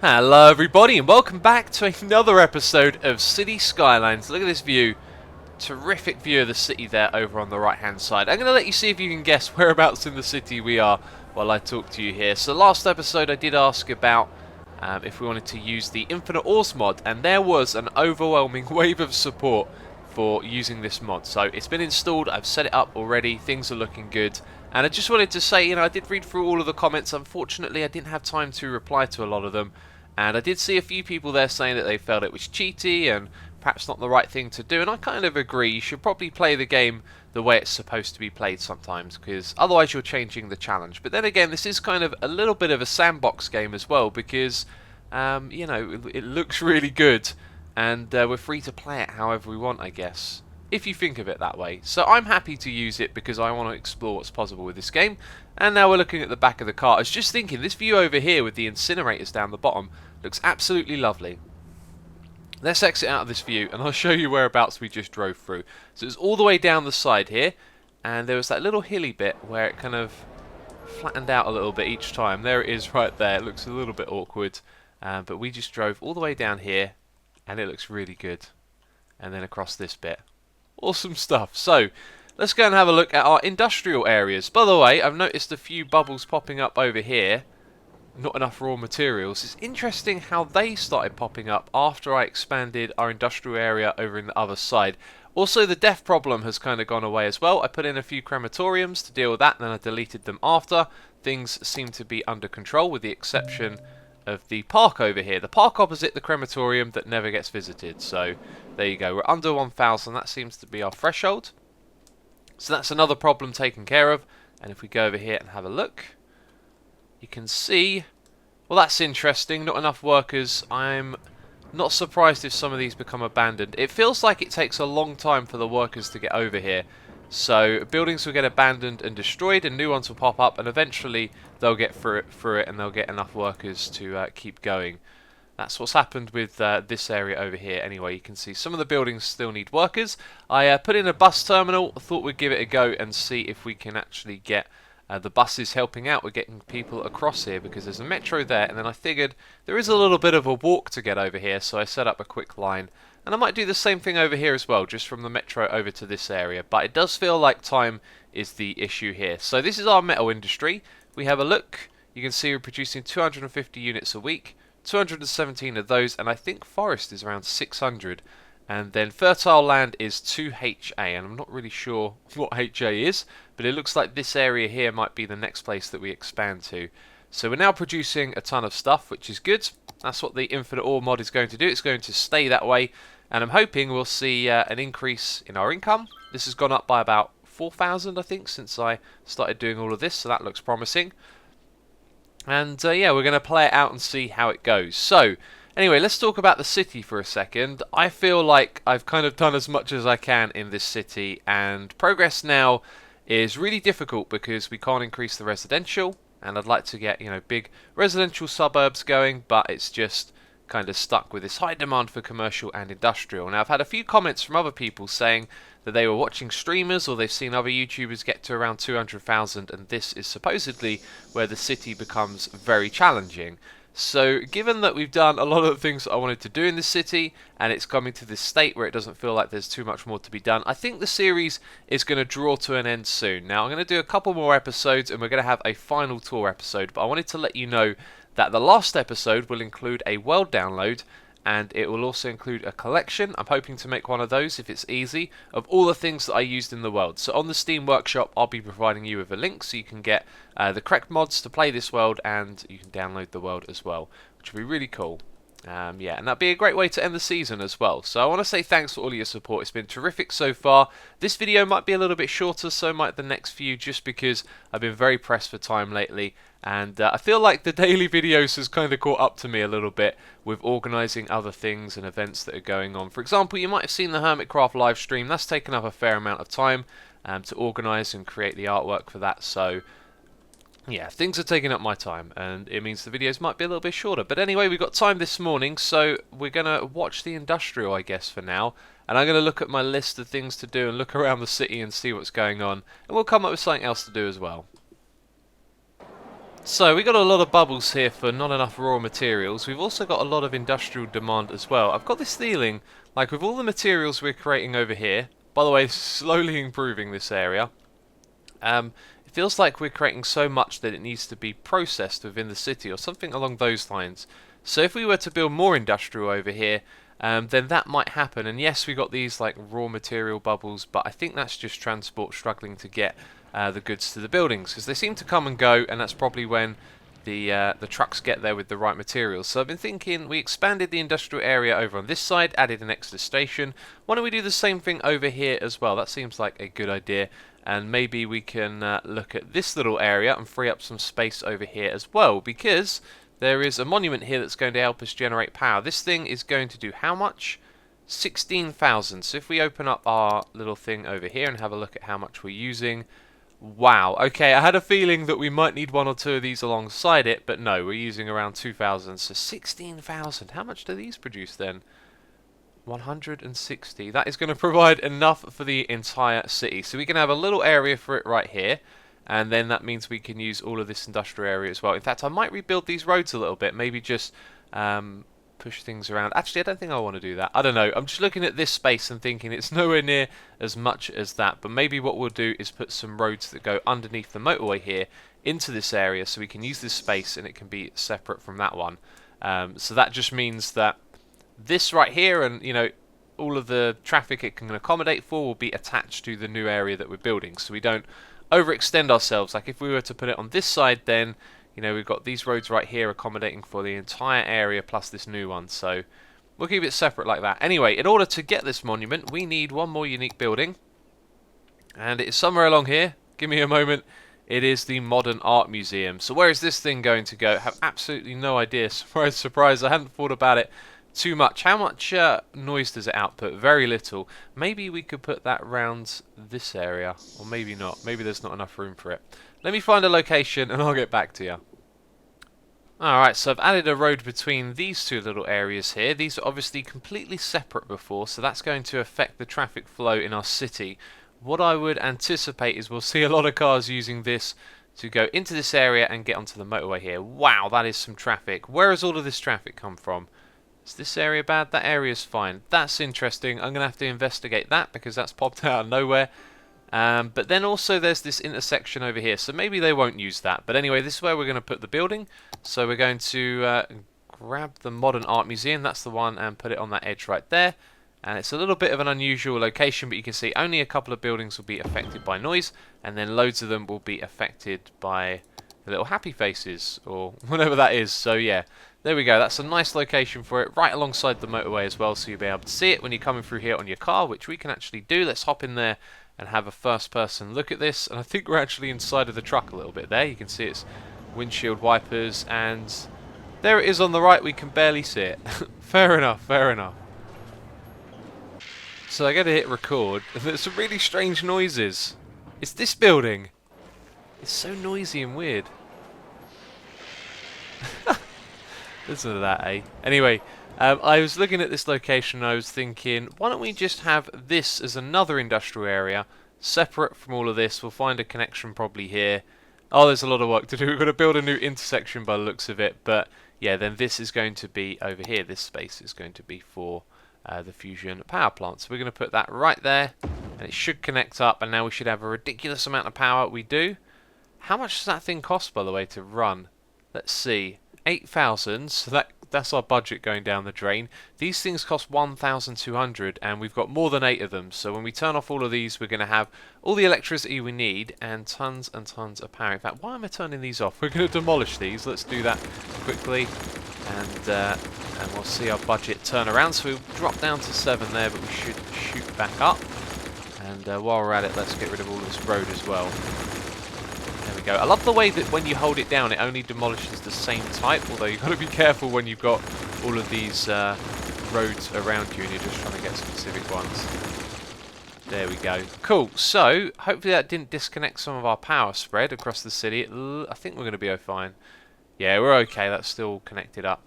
Hello everybody and welcome back to another episode of City Skylines. Look at this view. Terrific view of the city there over on the right hand side. I'm going to let you see if you can guess whereabouts in the city we are while I talk to you here. So last episode I did ask about if we wanted to use the Infinite Ores mod, and there was an overwhelming wave of support for using this mod. So it's been installed, I've set it up already, things are looking good. And I just wanted to say, I did read through all of the comments. Unfortunately, I didn't have time to reply to a lot of them. And I did see a few people there saying that they felt it was cheaty and perhaps not the right thing to do. And I kind of agree. You should probably play the game the way it's supposed to be played sometimes, because otherwise you're changing the challenge. But then again, this is kind of a little bit of a sandbox game as well, because, it looks really good. And we're free to play it however we want, I guess, if you think of it that way. So I'm happy to use it because I want to explore what's possible with this game. And now we're looking at the back of the car. I was just thinking, this view over here with the incinerators down the bottom looks absolutely lovely. Let's exit out of this view and I'll show you whereabouts we just drove through. So it's all the way down the side here, and there was that little hilly bit where it kind of flattened out a little bit each time. There it is right there. It looks a little bit awkward, but we just drove all the way down here and it looks really good. And then across this bit. Awesome stuff. So let's go and have a look at our industrial areas. By the way, I've noticed a few bubbles popping up over here. Not enough raw materials. It's interesting how they started popping up after I expanded our industrial area over in the other side. Also, the death problem has kind of gone away as well. I put in a few crematoriums to deal with that, and then I deleted them after. Things seem to be under control with the exception of the park over here. The park opposite the crematorium that never gets visited. So there you go. We're under 1,000. That seems to be our threshold. So that's another problem taken care of. And if we go over here and have a look, you can see, well, that's interesting. Not enough workers. I'm not surprised if some of these become abandoned. It feels like it takes a long time for the workers to get over here. So buildings will get abandoned and destroyed, and new ones will pop up, and eventually they'll get through it, and they'll get enough workers to keep going. That's what's happened with this area over here. Anyway, you can see some of the buildings still need workers. I put in a bus terminal. I thought we'd give it a go and see if we can actually get the buses helping out with getting people across here, because there's a metro there, and then I figured there is a little bit of a walk to get over here, so I set up a quick line. And I might do the same thing over here as well, just from the metro over to this area. But it does feel like time is the issue here. So this is our metal industry. We have a look. You can see we're producing 250 units a week. 217 of those, and I think forest is around 600. And then fertile land is 2HA, and I'm not really sure what HA is, but it looks like this area here might be the next place that we expand to. So we're now producing a ton of stuff, which is good. That's what the Infinite Ore mod is going to do. It's going to stay that way, and I'm hoping we'll see an increase in our income. This has gone up by about 4,000, I think, since I started doing all of this, so that looks promising. And yeah, we're going to play it out and see how it goes. So anyway, let's talk about the city for a second. I feel like I've kind of done as much as I can in this city, and progress now is really difficult because we can't increase the residential, and I'd like to get, big residential suburbs going, but it's just kind of stuck with this high demand for commercial and industrial. Now, I've had a few comments from other people saying that they were watching streamers or they've seen other YouTubers get to around 200,000, and this is supposedly where the city becomes very challenging. So given that we've done a lot of the things that I wanted to do in this city, and it's coming to this state where it doesn't feel like there's too much more to be done, I think the series is going to draw to an end soon. Now I'm going to do a couple more episodes and we're going to have a final tour episode, but I wanted to let you know that the last episode will include a world download, and it will also include a collection. I'm hoping to make one of those, if it's easy, of all the things that I used in the world. So on the Steam Workshop, I'll be providing you with a link so you can get the correct mods to play this world, and you can download the world as well, which will be really cool. Yeah, and that'd be a great way to end the season as well. So I want to say thanks for all your support. It's been terrific so far. This video might be a little bit shorter, so might the next few, just because I've been very pressed for time lately. And I feel like the daily videos has kind of caught up to me a little bit with organising other things and events that are going on. For example, you might have seen the Hermitcraft live stream. That's taken up a fair amount of time to organise and create the artwork for that. So yeah, things are taking up my time, and it means the videos might be a little bit shorter. But anyway, we've got time this morning, so we're going to watch the industrial, I guess, for now. And I'm going to look at my list of things to do and look around the city and see what's going on. And we'll come up with something else to do as well. So we got a lot of bubbles here for not enough raw materials. We've also got a lot of industrial demand as well. I've got this feeling, like with all the materials we're creating over here, by the way, slowly improving this area, it feels like we're creating so much that it needs to be processed within the city or something along those lines. So if we were to build more industrial over here, then that might happen. And yes, we got these like raw material bubbles, but I think that's just transport struggling to get the goods to the buildings, because they seem to come and go, and that's probably when the trucks get there with the right materials. So I've been thinking we expanded the industrial area over on this side, added an extra station. Why don't we do the same thing over here as well? That seems like a good idea. And maybe we can look at this little area and free up some space over here as well, because there is a monument here that's going to help us generate power. This thing is going to do how much? 16,000. So if we open up our little thing over here and have a look at how much we're using. Wow, okay, I had a feeling that we might need one or two of these alongside it, but no, we're using around 2,000, so 16,000. How much do these produce then? 160. That is going to provide enough for the entire city. So we can have a little area for it right here, and then that means we can use all of this industrial area as well. In fact, I might rebuild these roads a little bit, maybe just push things around. Actually, I don't think I want to do that. I don't know. I'm just looking at this space and thinking it's nowhere near as much as that. But maybe what we'll do is put some roads that go underneath the motorway here into this area, so we can use this space and it can be separate from that one. So that just means that this right here, and you know, all of the traffic it can accommodate for, will be attached to the new area that we're building, so we don't overextend ourselves. Like if we were to put it on this side, then you know, we've got these roads right here accommodating for the entire area plus this new one, so we'll keep it separate like that. Anyway, in order to get this monument, we need one more unique building, and it's somewhere along here. Give me a moment. It is the Modern Art Museum. So where is this thing going to go? I have absolutely no idea. Surprise, surprise. I hadn't thought about it too much. How much noise does it output? Very little. Maybe we could put that round this area, or maybe not. Maybe there's not enough room for it. Let me find a location and I'll get back to you. Alright, so I've added a road between these two little areas here. These are obviously completely separate before, so that's going to affect the traffic flow in our city. What I would anticipate is we'll see a lot of cars using this to go into this area and get onto the motorway here. Wow, that is some traffic. Where has all of this traffic come from? Is this area bad? That area is fine. That's interesting. I'm going to have to investigate that because that's popped out of nowhere. But then also there's this intersection over here, so maybe they won't use that. But anyway, this is where we're going to put the building. So we're going to grab the Modern Art Museum, that's the one, and put it on that edge right there. And it's a little bit of an unusual location, but you can see only a couple of buildings will be affected by noise, and then loads of them will be affected by the little happy faces, or whatever that is. So yeah, there we go. That's a nice location for it, right alongside the motorway as well, so you'll be able to see it when you're coming through here on your car, which we can actually do. Let's hop in there and have a first person look at this, and I think we're actually inside of the truck a little bit there. You can see its windshield wipers, and there it is on the right. We can barely see it. Fair enough, fair enough. So I go to hit record, and there's some really strange noises. It's this building. It's so noisy and weird. Listen to that, eh? Anyway, I was looking at this location and I was thinking, why don't we just have this as another industrial area, separate from all of this. We'll find a connection probably here. Oh, there's a lot of work to do. We've got to build a new intersection by the looks of it. But yeah, then this is going to be over here. This space is going to be for the fusion power plant. So we're going to put that right there, and it should connect up, and now we should have a ridiculous amount of power. We do. How much does that thing cost, by the way, to run? Let's see. 8,000, so that's our budget going down the drain. These things cost 1,200, and we've got more than 8 of them. So when we turn off all of these, we're going to have all the electricity we need and tons of power. In fact, why am I turning these off? We're going to demolish these. Let's do that quickly, and we'll see our budget turn around. So we'll drop down to 7 there, but we should shoot back up. And while we're at it, let's get rid of all of this road as well. There we go. I love the way that when you hold it down, it only demolishes the same type, although you've got to be careful when you've got all of these roads around you and you're just trying to get specific ones. There we go. Cool. So, hopefully that didn't disconnect some of our power spread across the city. I think we're going to be fine. Yeah, we're okay. That's still connected up.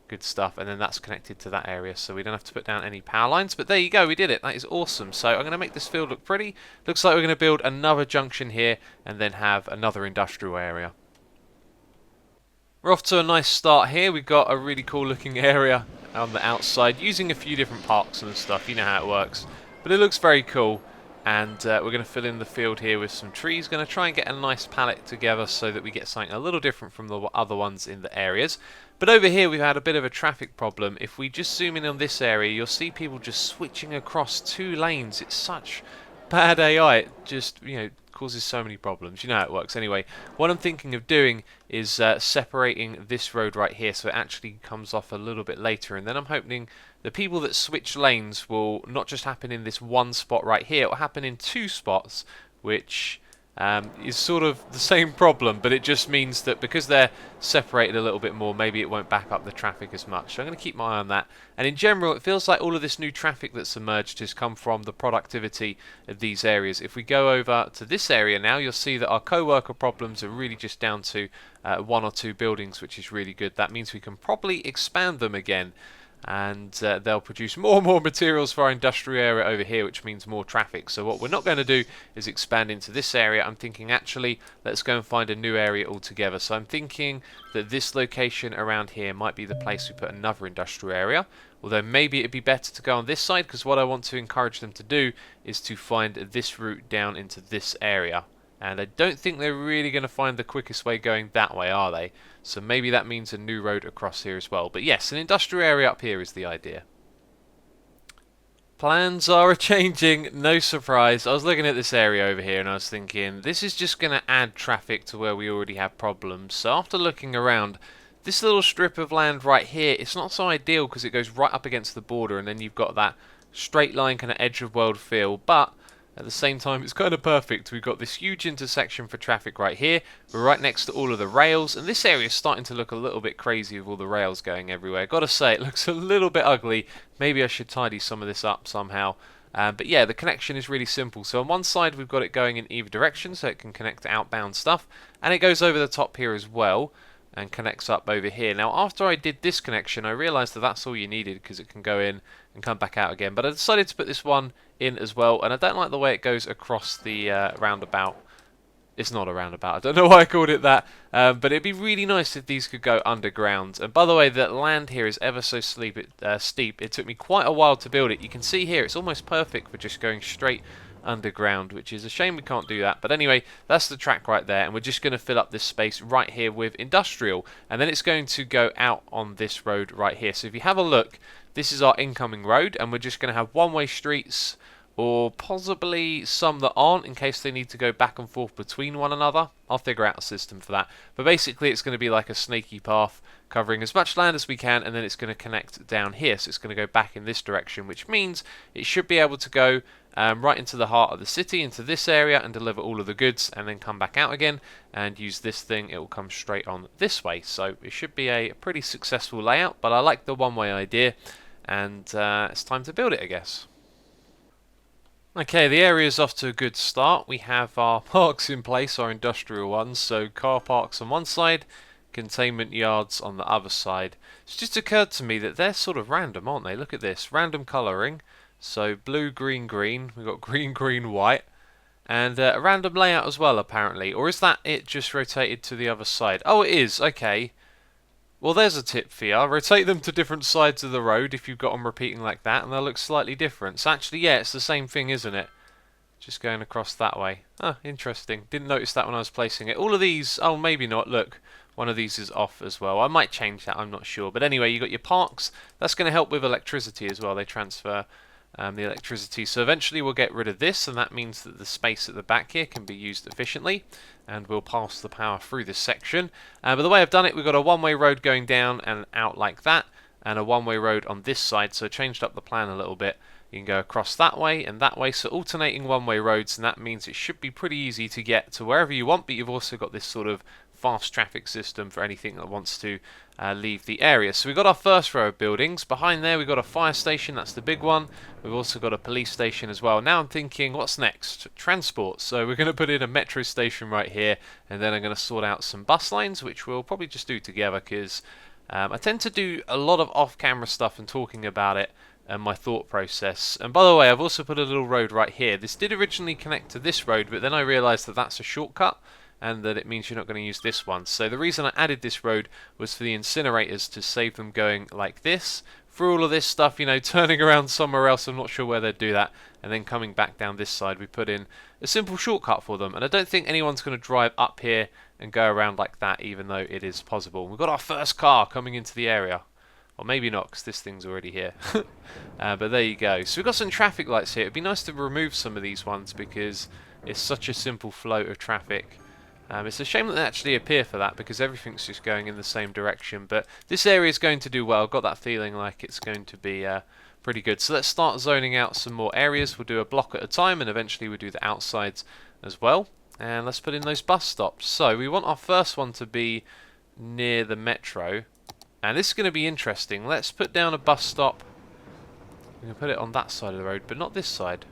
Good stuff. And then that's connected to that area, so we don't have to put down any power lines. But there you go, we did it. That is awesome. So I'm going to make this field look pretty. Looks like we're going to build another junction here and then have another industrial area. We're off to a nice start here. We've got a really cool looking area on the outside using a few different parks and stuff. You know how it works. But it looks very cool. And we're going to fill in the field here with some trees. Going to try and get a nice palette together so that we get something a little different from the other ones in the areas. But over here we've had a bit of a traffic problem. If we just zoom in on this area, you'll see people just switching across 2 lanes. It's such bad AI. It just, causes so many problems. You know how it works. Anyway, what I'm thinking of doing is separating this road right here so it actually comes off a little bit later, and then I'm hoping the people that switch lanes will not just happen in this one spot right here, it will happen in 2 spots, which is sort of the same problem, but it just means that because they're separated a little bit more, maybe it won't back up the traffic as much. So I'm going to keep my eye on that. And in general, it feels like all of this new traffic that's emerged has come from the productivity of these areas. If we go over to this area now, you'll see that our co-worker problems are really just down to 1 or 2 buildings, which is really good. That means we can probably expand them again. And they'll produce more and more materials for our industrial area over here, which means more traffic. So what we're not going to do is expand into this area. I'm thinking actually let's go and find a new area altogether. So I'm thinking that this location around here might be the place we put another industrial area, although maybe it'd be better to go on this side, because what I want to encourage them to do is to find this route down into this area. And I don't think they're really going to find the quickest way going that way, are they? So maybe that means a new road across here as well. But yes, an industrial area up here is the idea. Plans are changing, no surprise. I was looking at this area over here and I was thinking, this is just going to add traffic to where we already have problems. So after looking around, this little strip of land right here, it's not so ideal because it goes right up against the border, and then you've got that straight line kind of edge of world feel. But at the same time, it's kind of perfect. We've got this huge intersection for traffic right here. We're right next to all of the rails, and this area is starting to look a little bit crazy with all the rails going everywhere. Gotta say, it looks a little bit ugly. Maybe I should tidy some of this up somehow. But yeah, the connection is really simple. So on one side, we've got it going in either direction, so it can connect to outbound stuff. And it goes over the top here as well, and connects up over here. Now, after I did this connection, I realized that that's all you needed, because it can go in and come back out again. But I decided to put this one in as well, and I don't like the way it goes across the roundabout. It's not a roundabout, I don't know why I called it that, but it'd be really nice if these could go underground. And by the way, the land here is ever so steep. It took me quite a while to build it. You can see here it's almost perfect for just going straight underground, which is a shame we can't do that. But anyway, that's the track right there, and we're just going to fill up this space right here with industrial, and then it's going to go out on this road right here. So if you have a look, this is our incoming road, and we're just going to have one-way streets, or possibly some that aren't, in case they need to go back and forth between one another. I'll figure out a system for that. But basically it's going to be like a snaky path covering as much land as we can, and then it's going to connect down here. So it's going to go back in this direction, which means it should be able to go right into the heart of the city, into this area, and deliver all of the goods, and then come back out again and use this thing. It will come straight on this way. So it should be a pretty successful layout, but I like the one-way idea, and it's time to build it, I guess. Okay, the area is off to a good start. We have our parks in place, our industrial ones, so car parks on one side, containment yards on the other side. It's just occurred to me that they're sort of random, aren't they? Look at this, random colouring. So blue, green, green. We've got green, green, white. And a random layout as well, apparently. Or is that it just rotated to the other side? Oh, it is. Okay. Well, there's a tip for you. Rotate them to different sides of the road if you've got them repeating like that, and they'll look slightly different. So actually, yeah, it's the same thing, isn't it? Just going across that way. Oh, interesting. Didn't notice that when I was placing it. All of these... Oh, maybe not. Look, one of these is off as well. I might change that, I'm not sure. But anyway, you've got your parks. That's going to help with electricity as well. They transfer the electricity. So eventually we'll get rid of this, and that means that the space at the back here can be used efficiently, and we'll pass the power through this section. But the way I've done it, we've got a one-way road going down and out like that, and a one-way road on this side, so I changed up the plan a little bit. You can go across that way and that way, so alternating one-way roads, and that means it should be pretty easy to get to wherever you want, but you've also got this sort of fast traffic system for anything that wants to leave the area. So we've got our first row of buildings. Behind there we've got a fire station, that's the big one. We've also got a police station as well. Now I'm thinking, what's next? Transport. So we're going to put in a metro station right here, and then I'm going to sort out some bus lines, which we'll probably just do together, because I tend to do a lot of off-camera stuff and talking about it and my thought process. And by the way, I've also put a little road right here. This did originally connect to this road, but then I realised that that's a shortcut, and that it means you're not going to use this one. So the reason I added this road was for the incinerators to save them going like this, through all of this stuff, you know, turning around somewhere else. I'm not sure where they'd do that, and then coming back down this side. We put in a simple shortcut for them, and I don't think anyone's going to drive up here and go around like that, even though it is possible. We've got our first car coming into the area. Or maybe not, because this thing's already here. But there you go. So we've got some traffic lights here. It'd be nice to remove some of these ones because it's such a simple flow of traffic. It's a shame that they actually appear for that, because everything's just going in the same direction. But this area is going to do well. I've got that feeling like it's going to be pretty good. So let's start zoning out some more areas. We'll do a block at a time, and eventually we'll do the outsides as well. And let's put in those bus stops. So we want our first one to be near the metro. And this is going to be interesting. Let's put down a bus stop. We can put it on that side of the road, but not this side.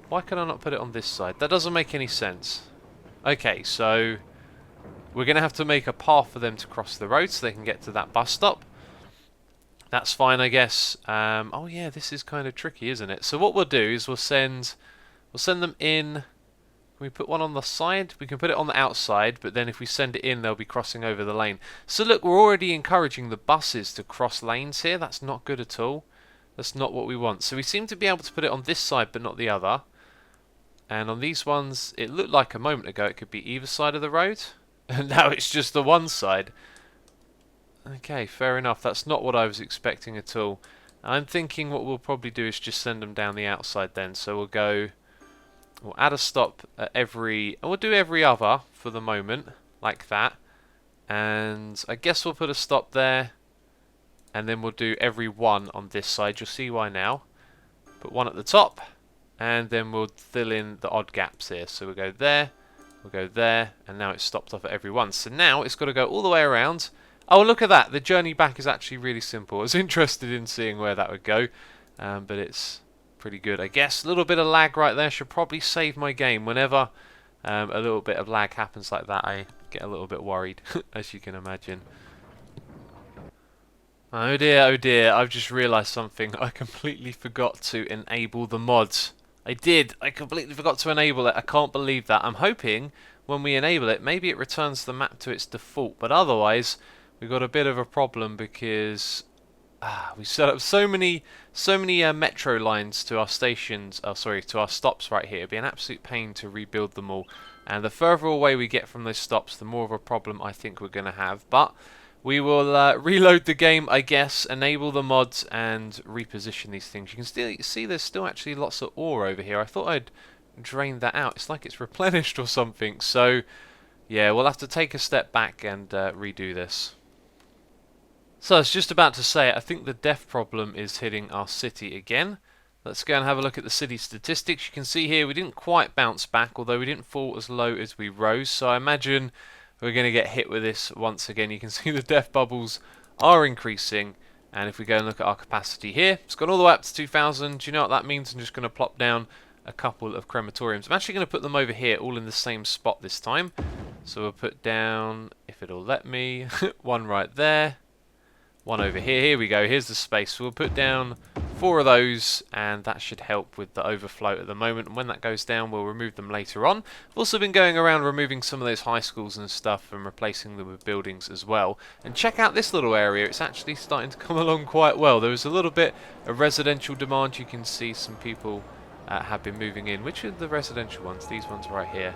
Why can I not put it on this side? That doesn't make any sense. Okay, so we're going to have to make a path for them to cross the road so they can get to that bus stop. That's fine, I guess. Oh yeah, this is kind of tricky, isn't it? So what we'll do is we'll send them in. Can we put one on the side? We can put it on the outside, but then if we send it in, they'll be crossing over the lane. So look, we're already encouraging the buses to cross lanes here. That's not good at all. That's not what we want. So we seem to be able to put it on this side, but not the other. And on these ones, it looked like a moment ago it could be either side of the road. And now it's just the one side. Okay, fair enough. That's not what I was expecting at all. I'm thinking what we'll probably do is just send them down the outside then. So we'll add a stop at and we'll do every other for the moment, like that. And I guess we'll put a stop there. And then we'll do every one on this side. You'll see why now. Put one at the top. And then we'll fill in the odd gaps here. So we'll go there, and now it's stopped off at every one. So now it's got to go all the way around. Oh, look at that. The journey back is actually really simple. I was interested in seeing where that would go. But it's pretty good, I guess. A little bit of lag right there. Should probably save my game. Whenever a little bit of lag happens like that, I get a little bit worried, as you can imagine. Oh dear, I've just realised something. I completely forgot to enable the mods. I did. I completely forgot to enable it. I can't believe that. I'm hoping when we enable it, maybe it returns the map to its default. But otherwise, we've got a bit of a problem because we set up so many metro lines to our stations. Oh, sorry, to our stops right here. It'd be an absolute pain to rebuild them all. And the further away we get from those stops, the more of a problem I think we're going to have. But we will reload the game, I guess, enable the mods, and reposition these things. You can still see there's still actually lots of ore over here. I thought I'd drained that out. It's like it's replenished or something. So, yeah, we'll have to take a step back and redo this. So I was just about to say, I think the death problem is hitting our city again. Let's go and have a look at the city statistics. You can see here we didn't quite bounce back, although we didn't fall as low as we rose. So I imagine we're going to get hit with this once again. You can see the death bubbles are increasing. And if we go and look at our capacity here, it's gone all the way up to 2,000. Do you know what that means? I'm just going to plop down a couple of crematoriums. I'm actually going to put them over here, all in the same spot this time. So we'll put down, if it'll let me, one right there. One over here. Here we go. Here's the space. So we'll put down 4 of those, and that should help with the overflow at the moment. And when that goes down, we'll remove them later on. I've also been going around removing some of those high schools and stuff and replacing them with buildings as well. And check out this little area. It's actually starting to come along quite well. There was a little bit of residential demand. You can see some people have been moving in. Which are the residential ones? These ones right here.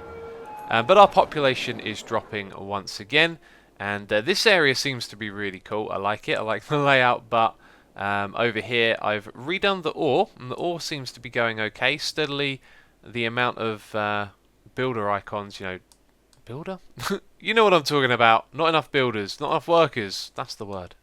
But our population is dropping once again. And this area seems to be really cool. I like it. I like the layout. But over here, I've redone the ore. And the ore seems to be going okay. Steadily, the amount of builder icons, you know... Builder? You know what I'm talking about. Not enough builders. Not enough workers. That's the word.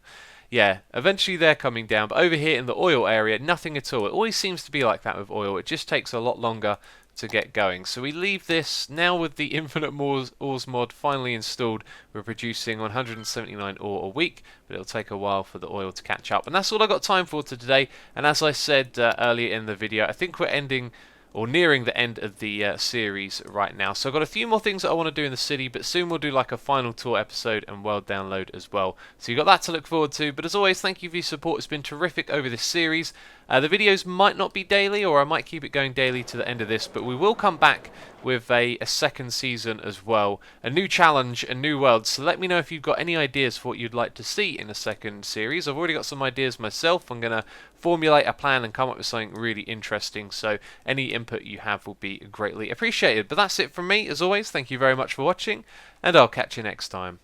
Yeah, eventually they're coming down. But over here in the oil area, nothing at all. It always seems to be like that with oil. It just takes a lot longer to get going. So we leave this now with the Infinite Ores mod finally installed. We're producing 179 ore a week, but it'll take a while for the oil to catch up. And that's all I got time for today. And as I said earlier in the video, I think we're ending or nearing the end of the series right now. So I've got a few more things that I want to do in the city, but soon we'll do like a final tour episode and world download as well. So you've got that to look forward to. But as always, thank you for your support. It's been terrific over this series. The videos might not be daily, or I might keep it going daily to the end of this, but we will come back with a second season as well. A new challenge, a new world. So let me know if you've got any ideas for what you'd like to see in a second series. I've already got some ideas myself. I'm going to formulate a plan and come up with something really interesting. So any input you have will be greatly appreciated. But that's it from me. As always, thank you very much for watching, and I'll catch you next time.